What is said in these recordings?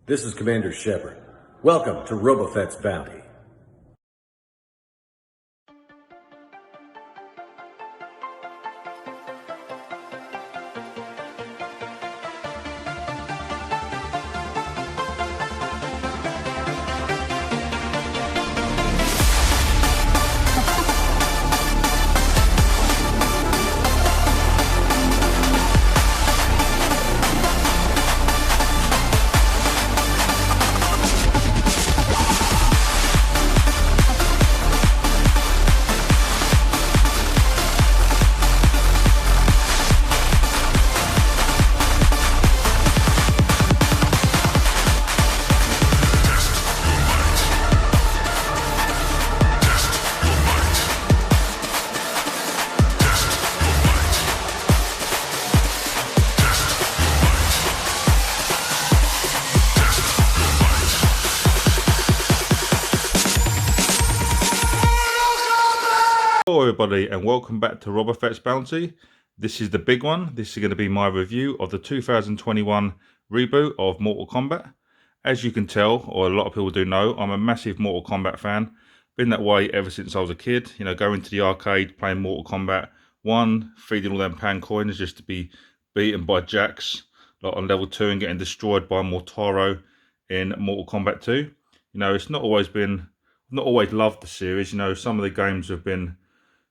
This is Commander Shepard. Welcome to Robafetts Bounty. Hello everybody and welcome back to Robafetts Bounty. This is the big one. This is going to be my review of the 2021 reboot of Mortal Kombat. As you can tell, or a lot of people do know, I'm a massive Mortal Kombat fan. Been that way ever since I was a kid. You know, going to the arcade, playing Mortal Kombat 1, feeding all them pan coins just to be beaten by Jax like on level 2 and getting destroyed by Mortaro in Mortal Kombat 2. You know, it's not always loved the series. You know, some of the games have been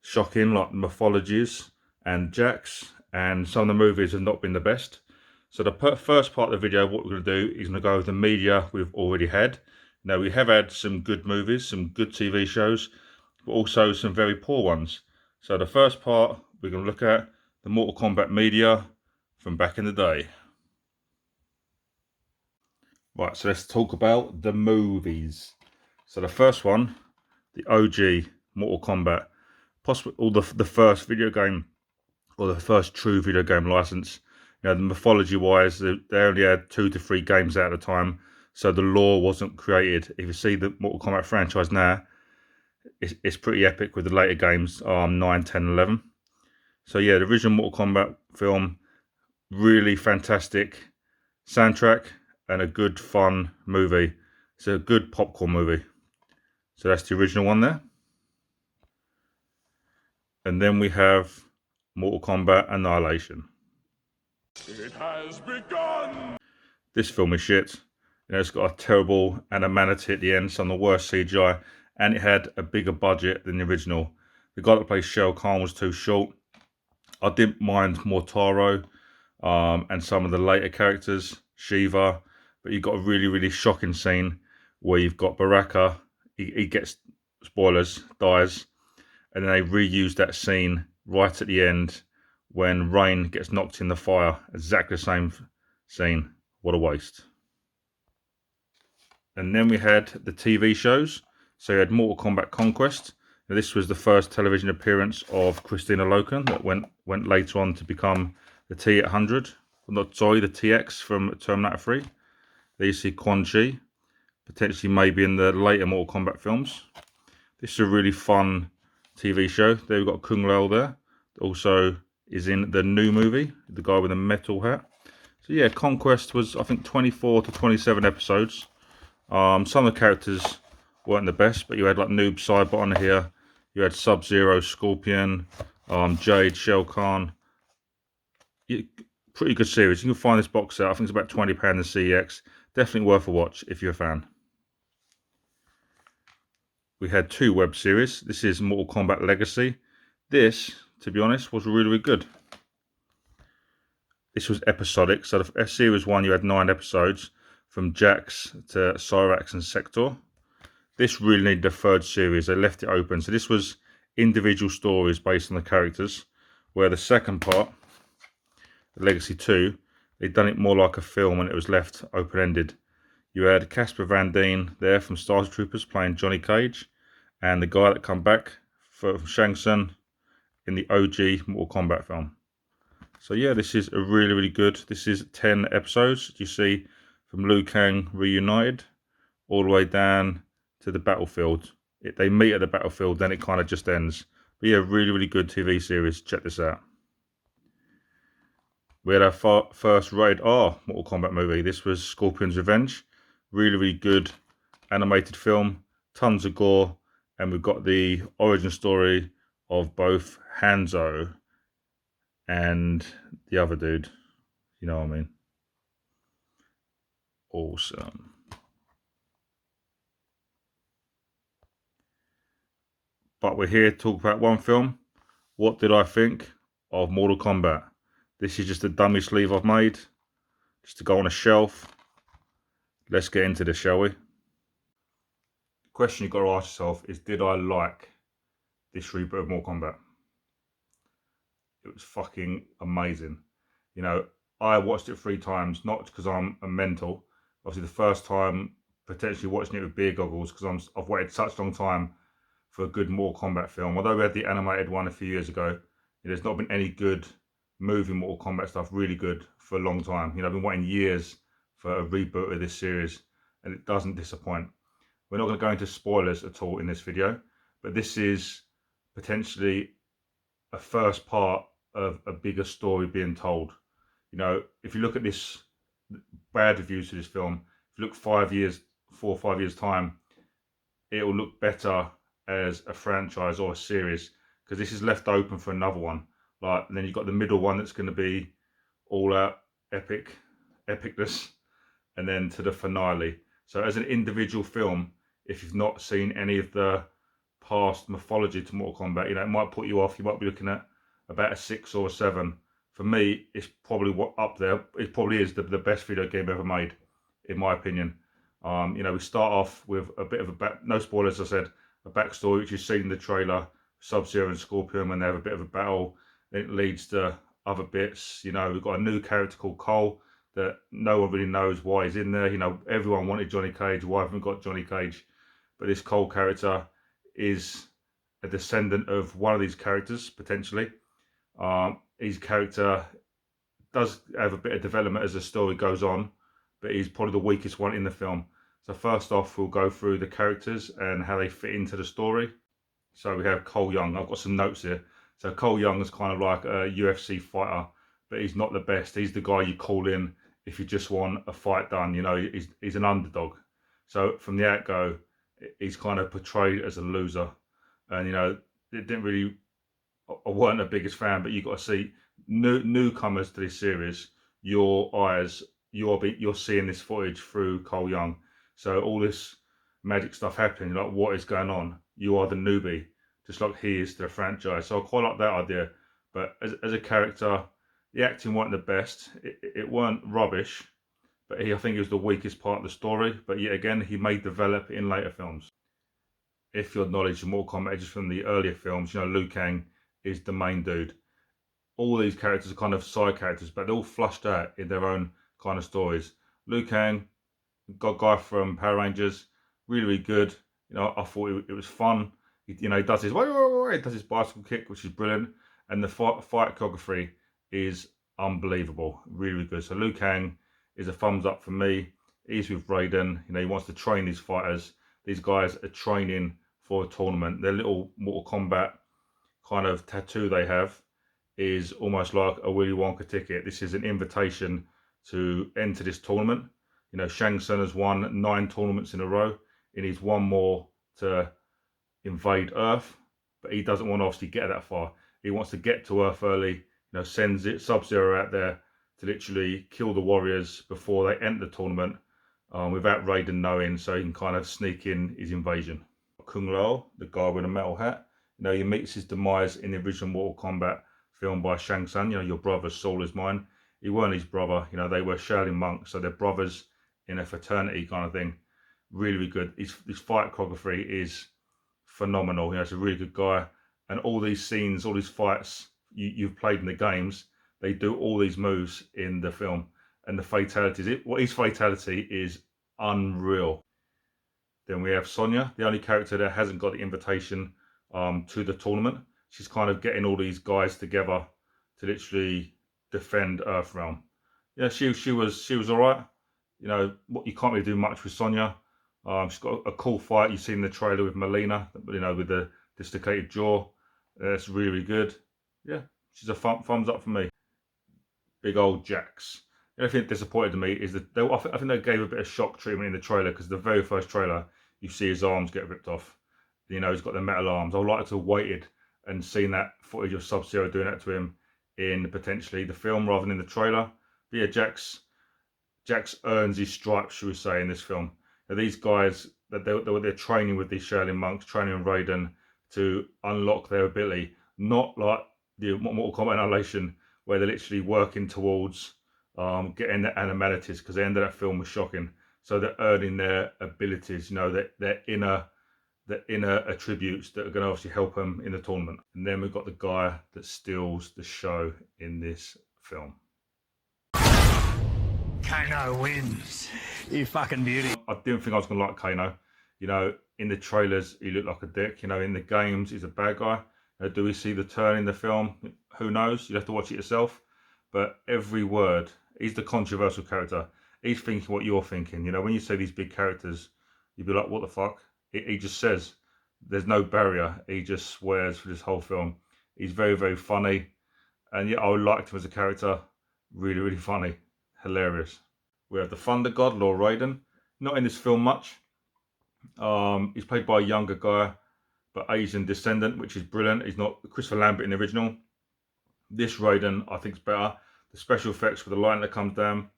shocking, like Mythologies and Jax, and some of the movies have not been the best. So the first part of the video, what we're going to do is going to go over the media we've already had. Now, we have had some good movies, some good TV shows, but also some very poor ones. So the first part, we're going to look at the Mortal Kombat media from back in the day. Right, so let's talk about the movies. So the first one, the OG Mortal Kombat, possibly the first video game, or the first true video game license. You know, the mythology wise, they only had 2 to 3 games out at the time, so the lore wasn't created. If you see the Mortal Kombat franchise now, it's pretty epic with the later games, 9, 10, 11. So yeah, the original Mortal Kombat film, really fantastic soundtrack and a good fun movie. It's a good popcorn movie. So that's the original one there. And then we have Mortal Kombat Annihilation. It has begun! This film is shit. You know, it's got a terrible animality at the end, some of the worst CGI, and it had a bigger budget than the original. The guy that plays Shao Kahn was too short. I didn't mind Mortaro and some of the later characters, Shiva, but you've got a really, really shocking scene where you've got Baraka, he gets, spoilers, dies, and then they reuse that scene right at the end when Raiden gets knocked in the fire. Exactly the same scene. What a waste. And then we had the TV shows. So you had Mortal Kombat Conquest. Now, this was the first television appearance of Christina Loken that went later on to become the T-800. The TX from Terminator 3. There you see Quan Chi, potentially maybe in the later Mortal Kombat films. This is a really fun TV show. There we've got Kung Lao there. Also is in the new movie, the guy with the metal hat. So yeah, Conquest was, I think, 24 to 27 episodes. Some of the characters weren't the best, but you had like Noob Saibot on here. You had Sub-Zero, Scorpion, Jade, Shao Kahn. Pretty good series. You can find this box set. I think it's about £20 in CEX. Definitely worth a watch if you're a fan. We had 2 web series. This is Mortal Kombat Legacy. This, to be honest, was really, really good. This was episodic. So the series 1, you had 9 episodes from Jax to Cyrax and Sector. This really needed a 3rd series. They left it open. So this was individual stories based on the characters, where the second part, Legacy 2, they'd done it more like a film and it was left open-ended. You had Casper Van Dien there from Star Troopers playing Johnny Cage, and the guy that come back from Shang Tsung in the OG Mortal Kombat film. So yeah, this is a really, really good. This is 10 episodes. You see from Liu Kang reunited all the way down to the battlefield. They meet at the battlefield, then it kind of just ends. But yeah, really, really good TV series. Check this out. We had our first rated R Mortal Kombat movie. This was Scorpion's Revenge. Really good animated film, tons of gore, and we've got the origin story of both Hanzo and the other dude. You know what I mean? Awesome. But we're here to talk about one film. What did I think of Mortal Kombat? This is just a dummy sleeve I've made, just to go on a shelf. Let's get into this, shall we? The question you've got to ask yourself is, did I like this reboot of Mortal Kombat? It was fucking amazing. You know, I watched it 3 times, not because I'm a mental. Obviously, the first time, potentially watching it with beer goggles, because I've waited such a long time for a good Mortal Kombat film. Although we had the animated one a few years ago, there's not been any good movie Mortal Kombat stuff, really good, for a long time. You know, I've been waiting years for a reboot of this series, and it doesn't disappoint. We're not going to go into spoilers at all in this video, but this is potentially a first part of a bigger story being told. You know, if you look at this bad reviews to this film, if you look 4 or 5 years time, it will look better as a franchise or a series, because this is left open for another one. Like, and then you've got the middle one that's going to be all out epicness, and then to the finale. So as an individual film, if you've not seen any of the past mythology to Mortal Kombat, you know, it might put you off. You might be looking at about a 6 or a 7. For me, it's probably up there. It probably is the best video game ever made, in my opinion. You know, we start off with a bit of no spoilers, as I said, a backstory, which you've seen in the trailer, Sub-Zero and Scorpion, when they have a bit of a battle. Then it leads to other bits. You know, we've got a new character called Cole that no one really knows why he's in there. You know, everyone wanted Johnny Cage. Why haven't we got Johnny Cage? But this Cole character is a descendant of one of these characters, potentially. His character does have a bit of development as the story goes on, but he's probably the weakest one in the film. So first off, we'll go through the characters and how they fit into the story. So we have Cole Young. I've got some notes here. So Cole Young is kind of like a UFC fighter, but he's not the best. He's the guy you call in if you just want a fight done. You know, he's an underdog. So from the out-go, he's kind of portrayed as a loser. And, you know, it didn't really, I weren't the biggest fan, but you got to see newcomers to this series. You're seeing this footage through Cole Young. So all this magic stuff happening, like what is going on? You are the newbie, just like he is to the franchise. So I quite like that idea. But as a character, the acting weren't the best. It weren't rubbish, but I think he was the weakest part of the story. But yet again, he may develop in later films. If your knowledge of Mortal Kombat is from the earlier films, you know, Liu Kang is the main dude. All these characters are kind of side characters, but they're all flushed out in their own kind of stories. Liu Kang, guy from Power Rangers, really good. You know, I thought it was fun. You know, he does his bicycle kick, which is brilliant, and the fight choreography is unbelievable, really good. So Liu Kang is a thumbs up for me. He's with Raiden. You know, he wants to train these fighters. These guys are training for a tournament. Their little Mortal Kombat kind of tattoo they have is almost like a Willy Wonka ticket. This is an invitation to enter this tournament. You know, Shang Tsung has won 9 tournaments in a row. He needs one more to invade Earth, but he doesn't want to obviously get that far. He wants to get to Earth early, you know, sends it Sub-Zero out there to literally kill the warriors before they enter the tournament, without Raiden knowing, so he can kind of sneak in his invasion. Kung Lao, the guy with a metal hat, you know, he meets his demise in the original Mortal Kombat film by Shang Tsung. You know, your brother's soul is mine. He weren't his brother, you know, they were Shaolin monks, so they're brothers in a fraternity kind of thing. Really, really good. His fight choreography is phenomenal. You know, he's a really good guy. And all these scenes, all these fights you've played in the games, they do all these moves in the film. And the fatalities, his fatality is unreal. Then we have Sonya, the only character that hasn't got the invitation to the tournament. She's kind of getting all these guys together to literally defend Earthrealm. Yeah, she was all right. You know, you can't really do much with Sonya. She's got a cool fight. You've seen the trailer with Melina, you know, with the dislocated jaw. That's really good. Yeah, she's a thumbs up for me. Big old Jax. The only thing that disappointed me is that I think they gave a bit of shock treatment in the trailer, because the very first trailer, you see his arms get ripped off. You know, he's got the metal arms. I would like to have waited and seen that footage of Sub-Zero doing that to him in potentially the film rather than in the trailer. But yeah, Jax earns his stripes, should we say, in this film. Now, these guys, they're training with these Shaolin monks, training with Raiden to unlock their ability, not like the Mortal Kombat Annihilation, where they're literally working towards getting the animalities, because the end of that film was shocking. So they're earning their abilities, you know, their inner attributes that are going to obviously help them in the tournament. And then we've got the guy that steals the show in this film. Kano wins. You fucking beauty. I didn't think I was going to like Kano. You know, in the trailers, he looked like a dick. You know, in the games, he's a bad guy. Do we see the turn in the film? Who knows? You'd have to watch it yourself. But every word, he's the controversial character. He's thinking what you're thinking. You know, when you say these big characters, you'd be like, what the fuck? He just says, there's no barrier. He just swears for this whole film. He's very, very funny. And yeah, I liked him as a character. Really, really funny. Hilarious. We have the Thunder God, Lord Raiden. Not in this film much. He's played by a younger guy, but Asian descendant, which is brilliant. He's not Christopher Lambert in the original. This Raiden, I think, is better. The special effects with the light that comes down,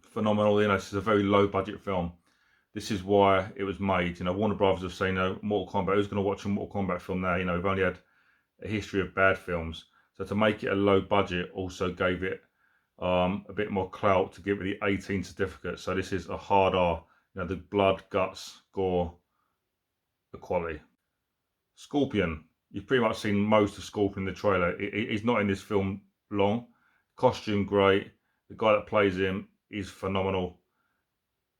phenomenal. You know, this is a very low budget film. This is why it was made. You know, Warner Brothers have said, no, Mortal Kombat. Who's going to watch a Mortal Kombat film now? You know, we've only had a history of bad films. So to make it a low budget also gave it a bit more clout to give it the 18 certificate. So this is a hard R. You know, the blood, guts, gore, equality. Scorpion. You've pretty much seen most of Scorpion in the trailer. He's not in this film long. Costume great. The guy that plays him is phenomenal.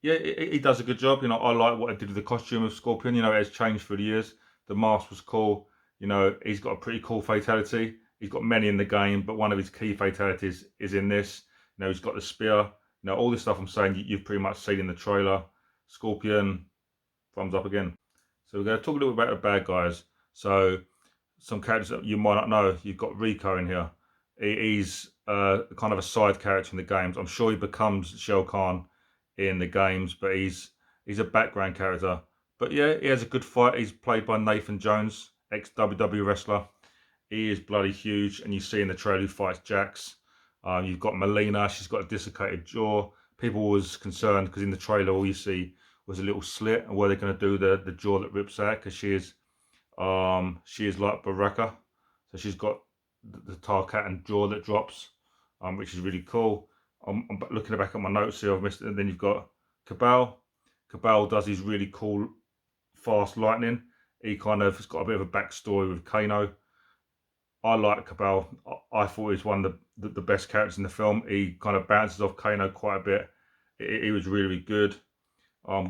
Yeah, he does a good job. You know, I like what I did with the costume of Scorpion. You know, it has changed through the years. The mask was cool. You know, he's got a pretty cool fatality. He's got many in the game, but one of his key fatalities is in this. You know, he's got the spear. You know, all this stuff I'm saying, you've pretty much seen in the trailer. Scorpion, thumbs up again. So we're going to talk a little bit about the bad guys. So some characters that you might not know. You've got Rico in here. He's kind of a side character in the games. I'm sure he becomes Shao Kahn in the games, but he's a background character. But yeah, he has a good fight. He's played by Nathan Jones, ex-WWE wrestler. He is bloody huge, and you see in the trailer he fights Jax. You've got Melina. She's got a desiccated jaw. People was concerned because in the trailer all you see was a little slit, and were they going to do the jaw that rips out? Because she is like Baraka, so she's got the Tarkatan jaw that drops, which is really cool. I'm looking back at my notes here, I've missed it. And then you've got Cabal. Cabal does his really cool fast lightning. He kind of has got a bit of a backstory with Kano. I like Cabal. I thought he was one of the best characters in the film. He kind of bounces off Kano quite a bit. He was really, really good.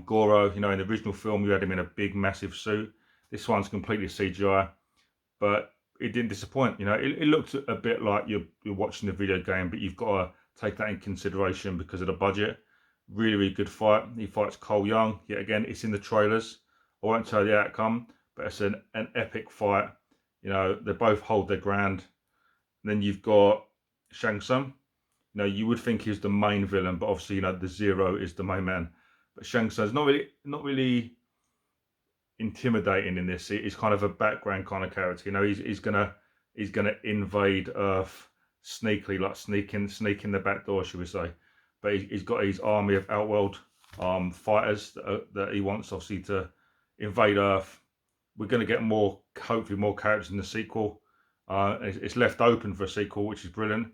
Goro, you know, in the original film, you had him in a big, massive suit. This one's completely CGI, but it didn't disappoint. You know, it looks a bit like you're watching the video game, but you've got to take that in consideration because of the budget. Really, really good fight. He fights Cole Young. Yet again, it's in the trailers. I won't tell you the outcome, but it's an epic fight. You know, they both hold their ground. And then you've got Shang Tsung. You know, you would think he's the main villain, but obviously, you know, the Zero is the main man. But Shang Tsung's not really intimidating in this. He's kind of a background kind of character. You know, he's gonna invade Earth sneakily, like sneak in the back door, should we say? But he's got his army of Outworld fighters that he wants obviously to invade Earth. We're going to get hopefully more characters in the sequel. It's left open for a sequel, which is brilliant.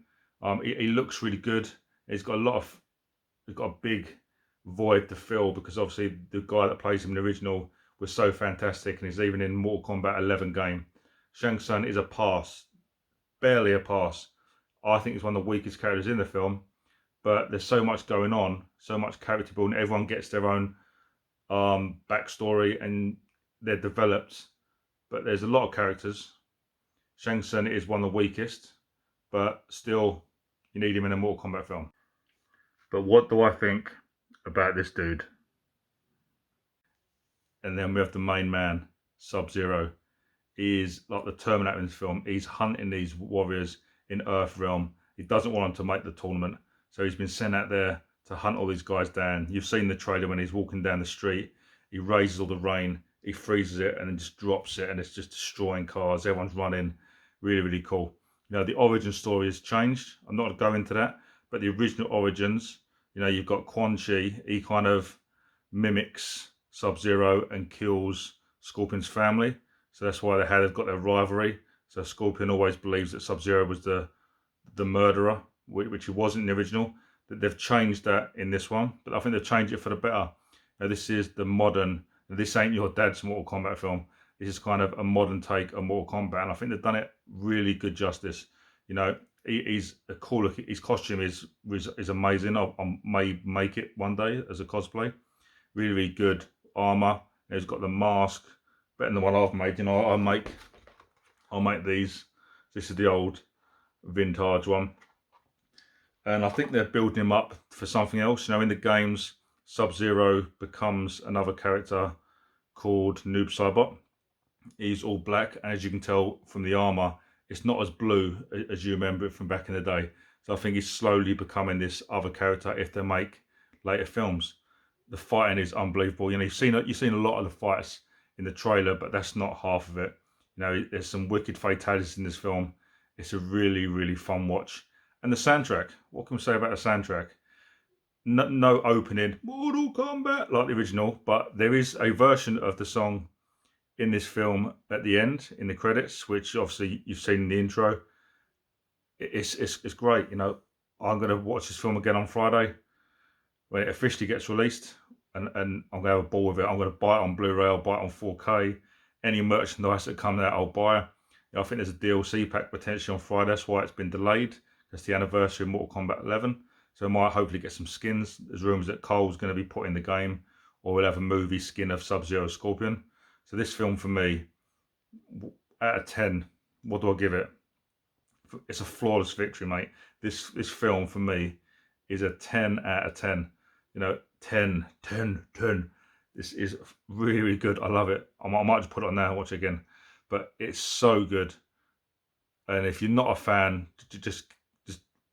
He looks really good. He's got a big void to fill because obviously the guy that plays him in the original was so fantastic, and he's even in Mortal Kombat 11 game. Shang Tsung is a pass, barely a pass. I think he's one of the weakest characters in the film, but there's so much going on, so much character building. Everyone gets their own backstory and they're developed, but there's a lot of characters. Shang Tsung is one of the weakest, but still, you need him in a Mortal Kombat film. But what do I think about this dude? And then we have the main man, Sub-Zero. He's like the Terminator in this film. He's hunting these warriors in Earth Realm. He doesn't want them to make the tournament. So he's been sent out there to hunt all these guys down. You've seen the trailer when he's walking down the street. He raises all the rain, he freezes it, and then just drops it, and it's just destroying cars. Everyone's running. Really, really cool. You know, the origin story has changed. I'm not going to go into that, but the original origins, you know, you've got Quan Chi. He kind of mimics Sub-Zero and kills Scorpion's family. So that's why they've got their rivalry. So Scorpion always believes that Sub-Zero was the murderer, which he wasn't in the original. That they've changed that in this one, but I think they've changed it for the better. Now, this is the modern. This ain't your dad's Mortal Kombat film. This is kind of a modern take on Mortal Kombat, and I think they've done it really good justice. You know, he's a cool look. His costume is amazing. I may make it one day as a cosplay. Really, really good armor. He's got the mask, better than the one I've made. You know, I'll make these. This is the old vintage one, and I think they're building him up for something else. You know, in the games, Sub-Zero becomes another character called Noob Saibot. He's all black, and as you can tell from the armor, it's not as blue as you remember it from back in the day. So I think he's slowly becoming this other character if they make later films. The fighting is unbelievable. You know, you've seen a lot of the fights in the trailer, but that's not half of it. You know, there's some wicked fatalities in this film. It's a really, really fun watch. And the soundtrack, what can we say about the soundtrack? No opening, Mortal Kombat, like the original, but there is a version of the song in this film at the end, in the credits, which obviously you've seen in the intro. It's great. You know, I'm going to watch this film again on Friday when it officially gets released, and I'm going to have a ball with it. I'm going to buy it on Blu-ray, I'll buy it on 4K. Any merchandise that comes out, I'll buy. You know, I think there's a DLC pack potentially on Friday. That's why it's been delayed. It's the anniversary of Mortal Kombat 11. So I might hopefully get some skins. There's rumours that Cole's going to be put in the game, or we'll have a movie skin of Sub-Zero Scorpion. So this film for me, out of 10, what do I give it? It's a flawless victory, mate. This film for me is a 10 out of 10. You know, 10. This is really, really good. I love it. I might just put it on now and watch it again. But it's so good. And if you're not a fan, just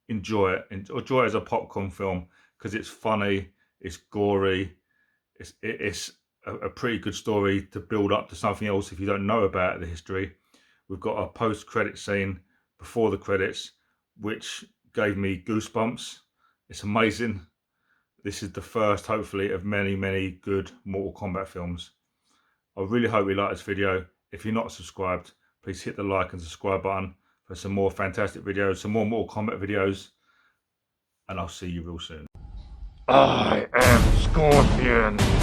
enjoy it. Enjoy it as a popcorn film because it's funny, it's gory, it's a pretty good story to build up to something else if you don't know about the history. We've got a post-credit scene before the credits, which gave me goosebumps. It's amazing. This is the first, hopefully, of many, many good Mortal Kombat films. I really hope you like this video. If you're not subscribed, please hit the like and subscribe button for some more fantastic videos, some more Mortal Kombat videos, and I'll see you real soon. I am Scorpion.